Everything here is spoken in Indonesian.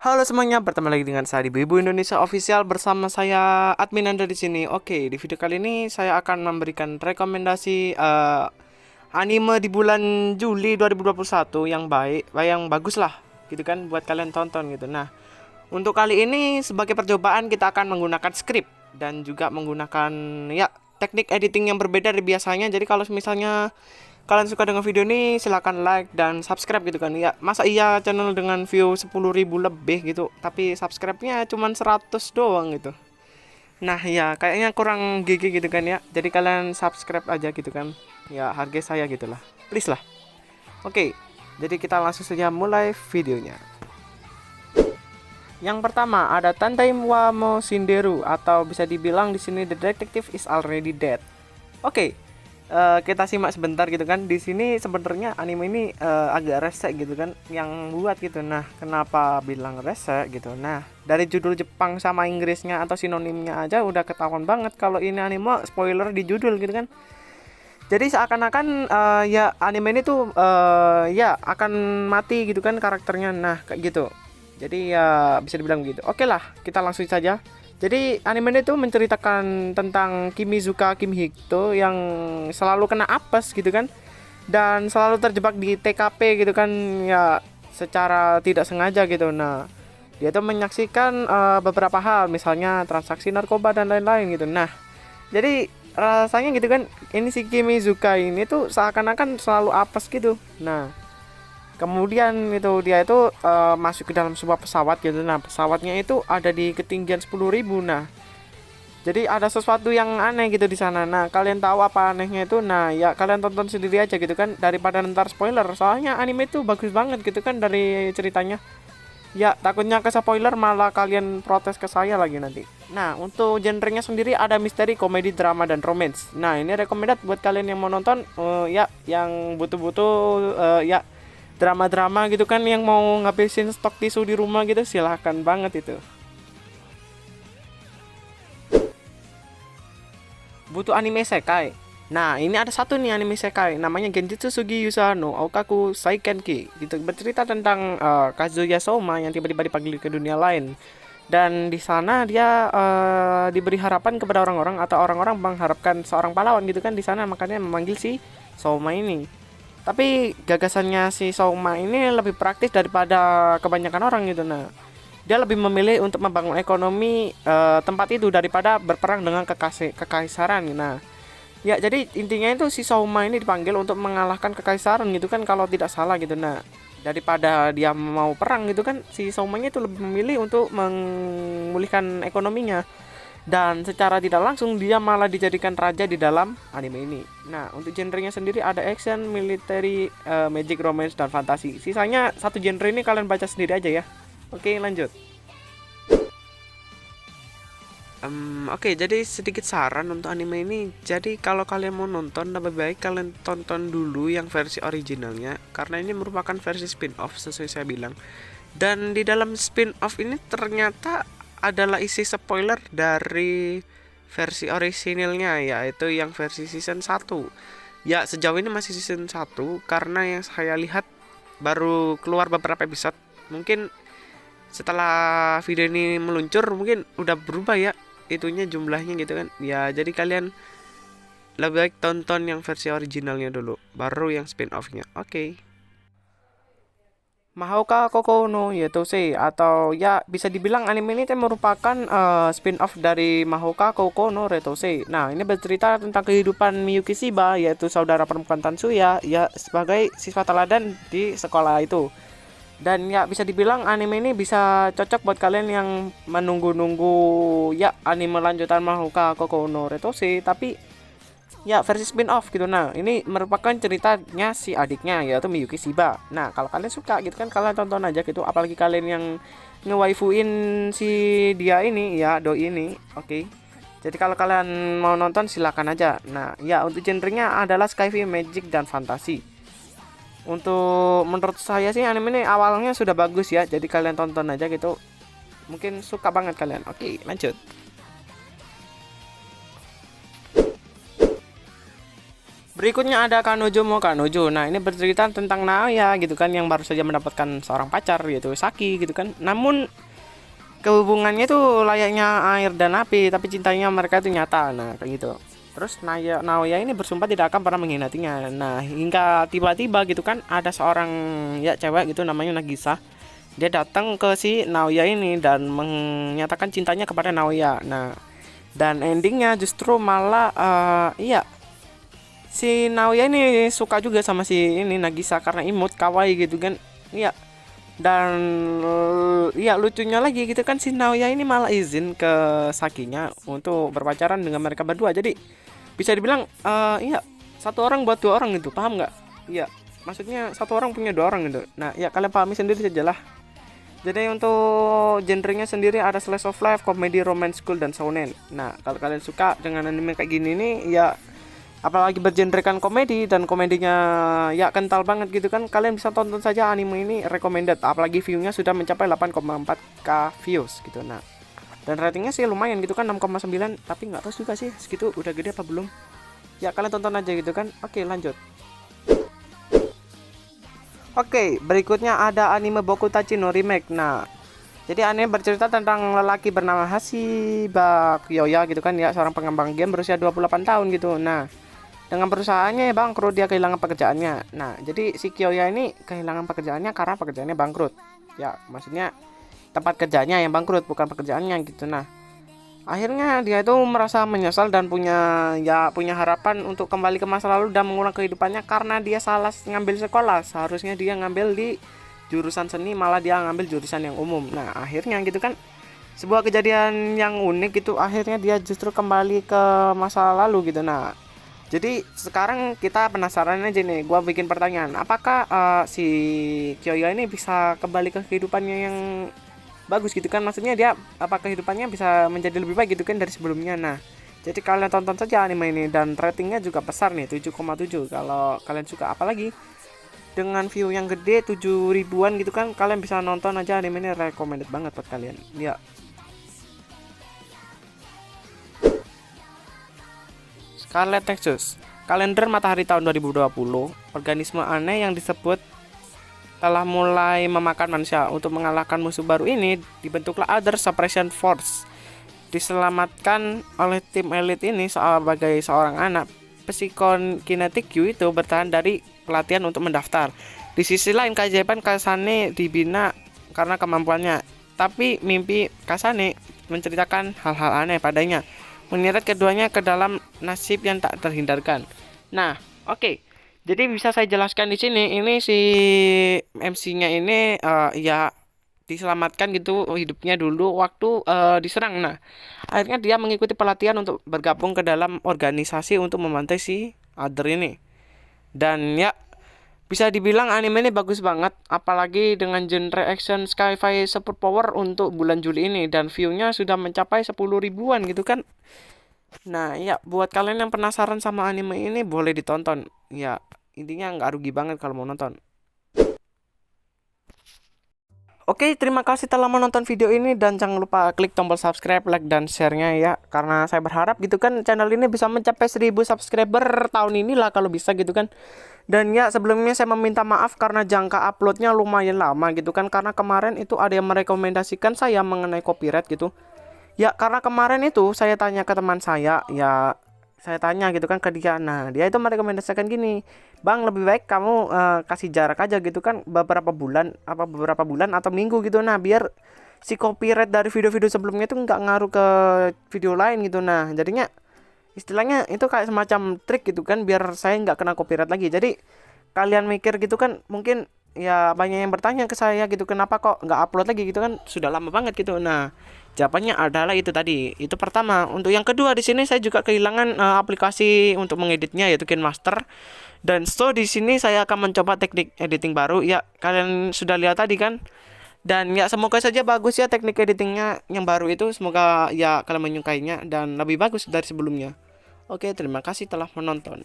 Halo semuanya, bertemu lagi dengan saya di Ibu Indonesia Official bersama saya admin Anda di sini. Oke, di video kali ini saya akan memberikan rekomendasi anime di bulan Juli 2021 yang baik, yang bagus lah, gitu kan buat kalian tonton gitu. Nah, untuk kali ini sebagai percobaan kita akan menggunakan script dan juga menggunakan ya teknik editing yang berbeda dari biasanya. Jadi kalau misalnya kalian suka dengan video ini silahkan like dan subscribe gitu kan ya. Masa iya channel dengan view 10.000 lebih gitu tapi subscribe-nya cuma 100 doang gitu. Nah ya kayaknya kurang gigi gitu kan ya. Jadi kalian subscribe aja gitu kan. Ya harga saya gitulah, please lah. Oke, jadi kita langsung saja mulai videonya. Yang pertama ada Tandai wa mo Shinderu, atau bisa dibilang di sini The Detective is Already Dead. Oke, kita simak sebentar gitu kan. Di sini sebenarnya anime ini agak rese gitu kan yang buat gitu. Nah, kenapa bilang rese gitu? Nah, dari judul Jepang sama Inggrisnya atau sinonimnya aja udah ketahuan banget kalau ini anime spoiler di judul gitu kan. Jadi seakan-akan ya anime ini tuh ya akan mati gitu kan karakternya. Nah, kayak gitu. Jadi ya bisa dibilang gitu. Oke lah, kita langsung saja. Jadi anime itu menceritakan tentang Kimizuka Kimihito yang selalu kena apes gitu kan, dan selalu terjebak di TKP gitu kan ya, secara tidak sengaja gitu. Nah, dia tuh menyaksikan beberapa hal, misalnya transaksi narkoba dan lain-lain gitu. Nah, jadi rasanya gitu kan, ini si Kimizuka ini tuh seakan-akan selalu apes gitu. Nah, kemudian itu dia itu masuk ke dalam sebuah pesawat gitu. Nah, pesawatnya itu ada di ketinggian 10.000. Nah, jadi ada sesuatu yang aneh gitu di sana. Nah, kalian tahu apa anehnya itu? Nah, ya kalian tonton sendiri aja gitu kan, daripada ntar spoiler. Soalnya anime itu bagus banget gitu kan dari ceritanya. Ya, takutnya ke spoiler malah kalian protes ke saya lagi nanti. Nah, untuk genrenya sendiri ada misteri, komedi, drama, dan romance. Nah, ini recommended buat kalian yang mau nonton ya yang butuh-butuh ya drama-drama gitu kan, yang mau ngabisin stok tisu di rumah gitu, silahkan banget itu. Butuh anime sekai. Nah, ini ada satu nih anime sekai namanya Genjutsu Sugi Yusa no Aokaku Saikenki. Gitu, bercerita tentang Kazuya Soma yang tiba-tiba dipanggil ke dunia lain. Dan di sana dia diberi harapan kepada orang-orang, atau orang-orang mengharapkan seorang pahlawan gitu kan di sana, makanya memanggil si Soma ini. Tapi gagasannya si Soma ini lebih praktis daripada kebanyakan orang gitu. Nah, dia lebih memilih untuk membangun ekonomi tempat itu daripada berperang dengan kekaisaran. Nah, ya jadi intinya itu si Soma ini dipanggil untuk mengalahkan kekaisaran gitu kan kalau tidak salah gitu. Nah, daripada dia mau perang gitu kan, si Somanya itu lebih memilih untuk memulihkan ekonominya, dan secara tidak langsung dia malah dijadikan raja di dalam anime ini. Nah, untuk genrenya sendiri ada action, military, magic, romance, dan fantasi. Sisanya satu genre ini kalian baca sendiri aja ya. Oke, lanjut. Oke, jadi sedikit saran untuk anime ini. Jadi kalau kalian mau nonton, lebih baik kalian tonton dulu yang versi originalnya, karena ini merupakan versi spin-off sesuai saya bilang. Dan di dalam spin-off ini ternyata adalah isi spoiler dari versi originalnya, yaitu yang versi season 1. Ya, sejauh ini masih season 1 karena yang saya lihat baru keluar beberapa episode. Mungkin setelah video ini meluncur mungkin udah berubah ya itunya, jumlahnya gitu kan ya. Jadi kalian lebih baik tonton yang versi originalnya dulu, baru yang spin offnya. Oke. Mahoka Koko no Yetose, atau ya bisa dibilang anime ini merupakan spin-off dari Mahoka Koko no Retose. Nah, ini bercerita tentang kehidupan Miyuki Shiba, yaitu saudara perempuan Tansuya, ya sebagai siswa teladan di sekolah itu. Dan ya bisa dibilang anime ini bisa cocok buat kalian yang menunggu-nunggu ya anime lanjutan Mahoka Koko no Retose, tapi ya versi spin off gitu. Nah, ini merupakan ceritanya si adiknya, yaitu Miyuki Shiba. Nah, kalau kalian suka gitu kan, kalian tonton aja gitu, apalagi kalian yang ngewaifuin si dia ini ya, doi ini. Oke. Jadi kalau kalian mau nonton silakan aja. Nah, ya untuk genrenya adalah sci-fi, magic, dan fantasi. Untuk menurut saya sih anime ini awalnya sudah bagus ya, jadi kalian tonton aja gitu, mungkin suka banget kalian. Oke, lanjut. Berikutnya ada Kanojo mo Kanojo. Nah, ini bercerita tentang Naoya gitu kan, yang baru saja mendapatkan seorang pacar yaitu Saki gitu kan. Namun kehubungannya itu layaknya air dan api, tapi cintanya mereka itu nyata. Nah, kayak gitu. Terus Naoya ini bersumpah tidak akan pernah mengkhianatinya. Nah, hingga tiba-tiba gitu kan ada seorang ya cewek gitu namanya Nagisa. Dia datang ke si Naoya ini dan menyatakan cintanya kepada Naoya. Nah, dan endingnya justru malah iya, si Naoya ini suka juga sama si ini Nagisa karena imut kawaii gitu kan. Iya. Dan ya lucunya lagi gitu kan, si Naoya ini malah izin ke Sakinya untuk berpacaran dengan mereka berdua. Jadi bisa dibilang iya, satu orang buat dua orang gitu, paham nggak? Iya, maksudnya satu orang punya dua orang gitu. Nah ya, kalian pahami sendiri saja lah. Jadi untuk genrenya sendiri ada slice of life, komedi, romance, school, dan shonen. Nah, kalau kalian suka dengan anime kayak gini nih, ya apalagi bergenrekan komedi dan komedinya ya kental banget gitu kan, kalian bisa tonton saja anime ini, recommended. Apalagi viewnya sudah mencapai 8,4k views gitu. Nah, dan ratingnya sih lumayan gitu kan, 6,9, tapi nggak tahu juga sih segitu udah gede apa belum. Ya kalian tonton aja gitu kan. Oke, lanjut. Oke, berikutnya ada anime Boku Tachi no Remake. Nah, jadi anime bercerita tentang lelaki bernama Hashiba Kyoya gitu kan ya, seorang pengembang game berusia 28 tahun gitu. Nah, dengan perusahaannya bangkrut, dia kehilangan pekerjaannya. Nah, jadi si Kyoya ini kehilangan pekerjaannya karena pekerjaannya bangkrut. Ya, maksudnya tempat kerjanya yang bangkrut, bukan pekerjaannya gitu. Nah, akhirnya dia itu merasa menyesal dan punya harapan untuk kembali ke masa lalu dan mengulang kehidupannya karena dia salah ngambil sekolah. Seharusnya dia ngambil di jurusan seni, malah dia ngambil jurusan yang umum. Nah, akhirnya gitu kan, sebuah kejadian yang unik gitu, akhirnya dia justru kembali ke masa lalu gitu. Nah, jadi sekarang kita penasaran aja nih, gua bikin pertanyaan, apakah si Kyoya ini bisa kembali ke kehidupannya yang bagus gitu kan, maksudnya dia apa kehidupannya bisa menjadi lebih baik gitu kan dari sebelumnya. Nah, jadi kalian tonton saja anime ini, dan ratingnya juga besar nih, 7,7 kalau kalian suka. Apalagi dengan view yang gede 7 ribuan gitu kan, kalian bisa nonton aja anime ini, recommended banget buat kalian ya. Scarlet Nexus, kalender matahari tahun 2020, organisme aneh yang disebut telah mulai memakan manusia. Untuk mengalahkan musuh baru ini, dibentuklah Other Suppression Force. Diselamatkan oleh tim elit ini sebagai seorang anak, Psychokinetic Q itu bertahan dari pelatihan untuk mendaftar. Di sisi lain, keajaiban Kasane dibina karena kemampuannya. Tapi mimpi Kasane menceritakan hal-hal aneh padanya, menyeret keduanya ke dalam nasib yang tak terhindarkan. Nah, oke. Jadi bisa saya jelaskan di sini, ini si MC-nya ini ya diselamatkan gitu hidupnya dulu waktu diserang. Nah, akhirnya dia mengikuti pelatihan untuk bergabung ke dalam organisasi untuk memantai si Other ini. Dan ya, bisa dibilang anime ini bagus banget, apalagi dengan genre action sci-fi super power untuk bulan Juli ini, dan view-nya sudah mencapai 10 ribuan gitu kan. Nah, ya buat kalian yang penasaran sama anime ini boleh ditonton. Ya, intinya nggak rugi banget kalau mau nonton. Oke, terima kasih telah menonton video ini, dan jangan lupa klik tombol subscribe, like, dan share-nya ya. Karena saya berharap gitu kan channel ini bisa mencapai 1000 subscriber tahun ini lah kalau bisa gitu kan. Dan ya, sebelumnya saya meminta maaf karena jangka uploadnya lumayan lama gitu kan, karena kemarin itu ada yang merekomendasikan saya mengenai copyright gitu. Ya, karena kemarin itu saya tanya ke teman saya, ya saya tanya gitu kan ke dia. Nah, dia itu merekomendasikan gini, Bang, lebih baik kamu kasih jarak aja gitu kan, beberapa bulan atau minggu gitu. Nah, biar si copyright dari video-video sebelumnya itu nggak ngaruh ke video lain gitu. Nah, jadinya istilahnya itu kayak semacam trik gitu kan, biar saya nggak kena copyright lagi. Jadi kalian mikir gitu kan, mungkin ya banyak yang bertanya ke saya gitu, kenapa kok nggak upload lagi gitu kan, sudah lama banget gitu. Nah, jawabannya adalah itu tadi. Itu pertama. Untuk yang kedua, di sini saya juga kehilangan aplikasi untuk mengeditnya, yaitu KineMaster. Dan so di sini saya akan mencoba teknik editing baru. Ya, kalian sudah lihat tadi kan. Dan ya semoga saja bagus ya teknik editingnya yang baru itu. Semoga ya kalian menyukainya dan lebih bagus dari sebelumnya. Oke, terima kasih telah menonton.